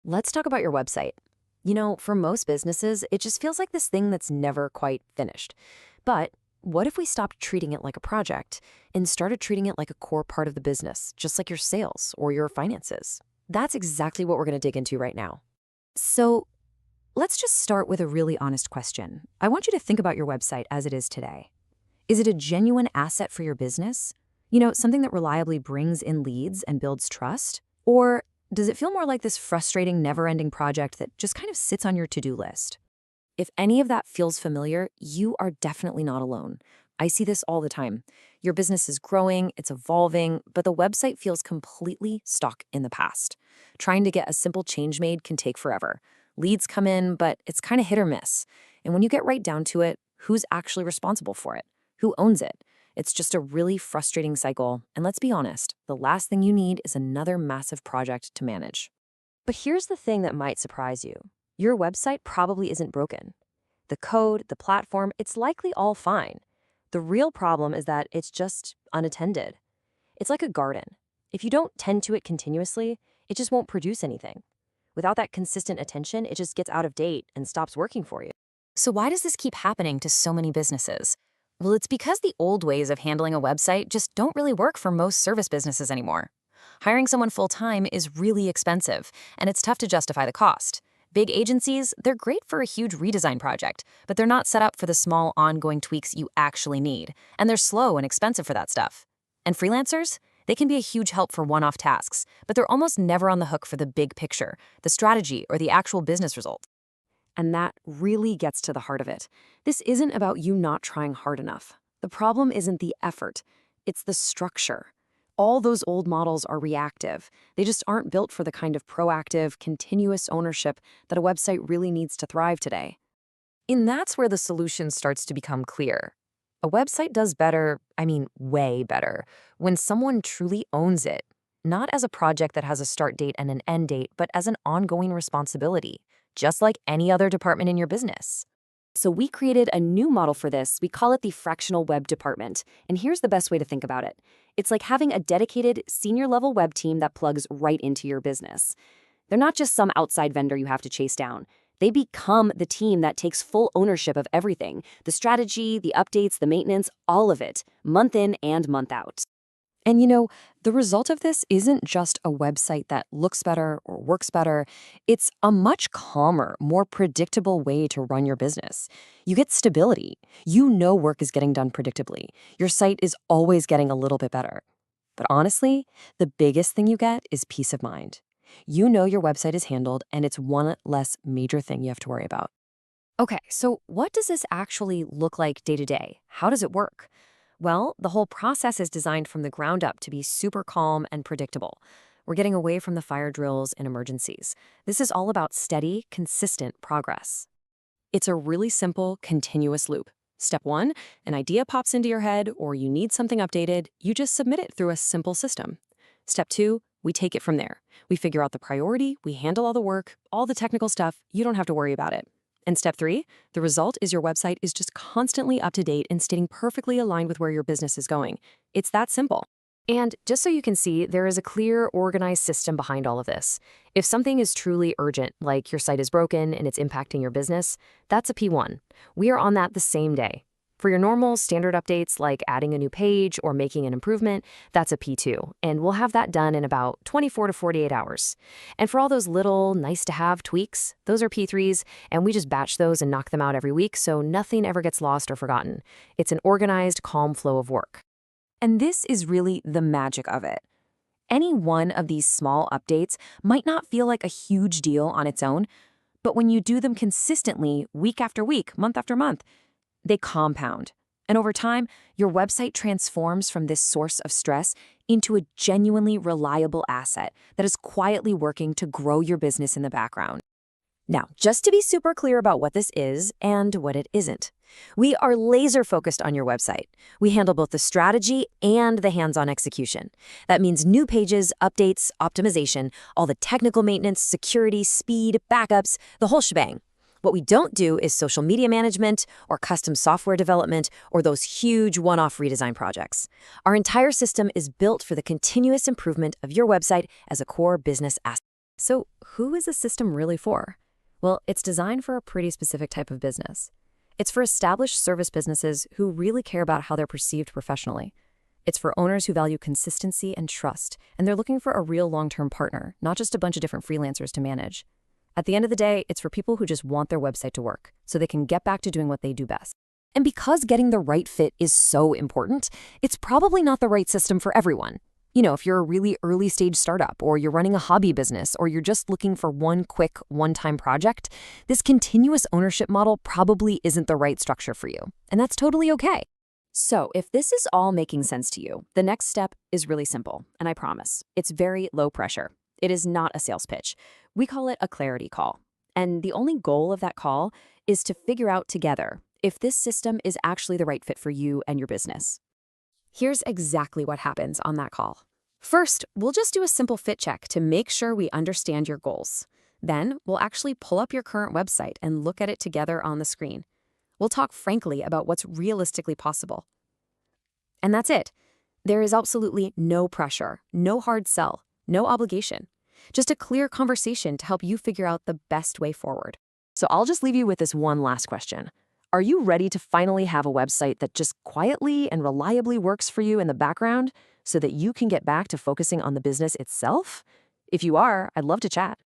let's talk about your website. For most businesses, it just feels like this thing that's never quite finished. But what if we stopped treating it like a project and started treating it like a core part of the business, just like your sales or your finances? That's exactly what we're going to dig into right now. So let's just start with a really honest question. I want you to think about your website as it is today. Is it a genuine asset for your business? Something that reliably brings in leads and builds trust? Or does it feel more like this frustrating, never-ending project that just kind of sits on your to-do list? If any of that feels familiar, you are definitely not alone. I see this all the time. Your business is growing, it's evolving, but the website feels completely stuck in the past. Trying to get a simple change made can take forever. Leads come in, but it's kind of hit or miss. And when you get right down to it, who's actually responsible for it? Who owns it? It's just a really frustrating cycle. And let's be honest, the last thing you need is another massive project to manage. But here's the thing that might surprise you. Your website probably isn't broken. The code, the platform, it's likely all fine. The real problem is that it's just unattended. It's like a garden. If you don't tend to it continuously, it just won't produce anything. Without that consistent attention, it just gets out of date and stops working for you. So why does this keep happening to so many businesses? Well, it's because the old ways of handling a website just don't really work for most service businesses anymore. Hiring someone full-time is really expensive, and it's tough to justify the cost. Big agencies, they're great for a huge redesign project, but they're not set up for the small ongoing tweaks you actually need, and they're slow and expensive for that stuff. And freelancers? They can be a huge help for one-off tasks, but they're almost never on the hook for the big picture, the strategy, or the actual business result. And that really gets to the heart of it. This isn't about you not trying hard enough. The problem isn't the effort, it's the structure. All those old models are reactive. They just aren't built for the kind of proactive, continuous ownership that a website really needs to thrive today. And that's where the solution starts to become clear. A website does better, way better, when someone truly owns it, not as a project that has a start date and an end date, but as an ongoing responsibility, just like any other department in your business. So we created a new model for this. We call it the Fractional Web Department. And here's the best way to think about it. It's like having a dedicated senior-level web team that plugs right into your business. They're not just some outside vendor you have to chase down. They become the team that takes full ownership of everything, the strategy, the updates, the maintenance, all of it, month in and month out. And the result of this isn't just a website that looks better or works better. It's a much calmer, more predictable way to run your business. You get stability. You know work is getting done predictably. Your site is always getting a little bit better. But honestly, the biggest thing you get is peace of mind. You know your website is handled, and it's one less major thing you have to worry about. Okay, so what does this actually look like day to day? How does it work? Well, the whole process is designed from the ground up to be super calm and predictable. We're getting away from the fire drills and emergencies. This is all about steady, consistent progress. It's a really simple, continuous loop. Step 1, an idea pops into your head or you need something updated, you just submit it through a simple system. Step 2, we take it from there. We figure out the priority, we handle all the work, all the technical stuff, you don't have to worry about it. And step 3, the result is your website is just constantly up to date and staying perfectly aligned with where your business is going. It's that simple. And just so you can see, there is a clear, organized system behind all of this. If something is truly urgent, like your site is broken and it's impacting your business, that's a P1. We are on that the same day. For your normal standard updates, like adding a new page or making an improvement, that's a P2, and we'll have that done in about 24 to 48 hours. And for all those little nice-to-have tweaks, those are P3s, and we just batch those and knock them out every week so nothing ever gets lost or forgotten. It's an organized, calm flow of work. And this is really the magic of it. Any one of these small updates might not feel like a huge deal on its own, but when you do them consistently, week after week, month after month, they compound. And over time, your website transforms from this source of stress into a genuinely reliable asset that is quietly working to grow your business in the background. Now, just to be super clear about what this is and what it isn't, we are laser focused on your website. We handle both the strategy and the hands-on execution. That means new pages, updates, optimization, all the technical maintenance, security, speed, backups, the whole shebang. What we don't do is social media management or custom software development or those huge one-off redesign projects. Our entire system is built for the continuous improvement of your website as a core business asset. So, who is the system really for? Well, it's designed for a pretty specific type of business. It's for established service businesses who really care about how they're perceived professionally. It's for owners who value consistency and trust, and they're looking for a real long-term partner, not just a bunch of different freelancers to manage. At the end of the day, it's for people who just want their website to work, so they can get back to doing what they do best. And because getting the right fit is so important, it's probably not the right system for everyone. If you're a really early stage startup, or you're running a hobby business, or you're just looking for one quick, one-time project, this continuous ownership model probably isn't the right structure for you. And that's totally okay. So, if this is all making sense to you, the next step is really simple, and I promise, it's very low pressure. It is not a sales pitch. We call it a clarity call. And the only goal of that call is to figure out together if this system is actually the right fit for you and your business. Here's exactly what happens on that call. First, we'll just do a simple fit check to make sure we understand your goals. Then, we'll actually pull up your current website and look at it together on the screen. We'll talk frankly about what's realistically possible. And that's it. There is absolutely no pressure, no hard sell, no obligation. Just a clear conversation to help you figure out the best way forward. So I'll just leave you with this one last question. Are you ready to finally have a website that just quietly and reliably works for you in the background so that you can get back to focusing on the business itself? If you are, I'd love to chat.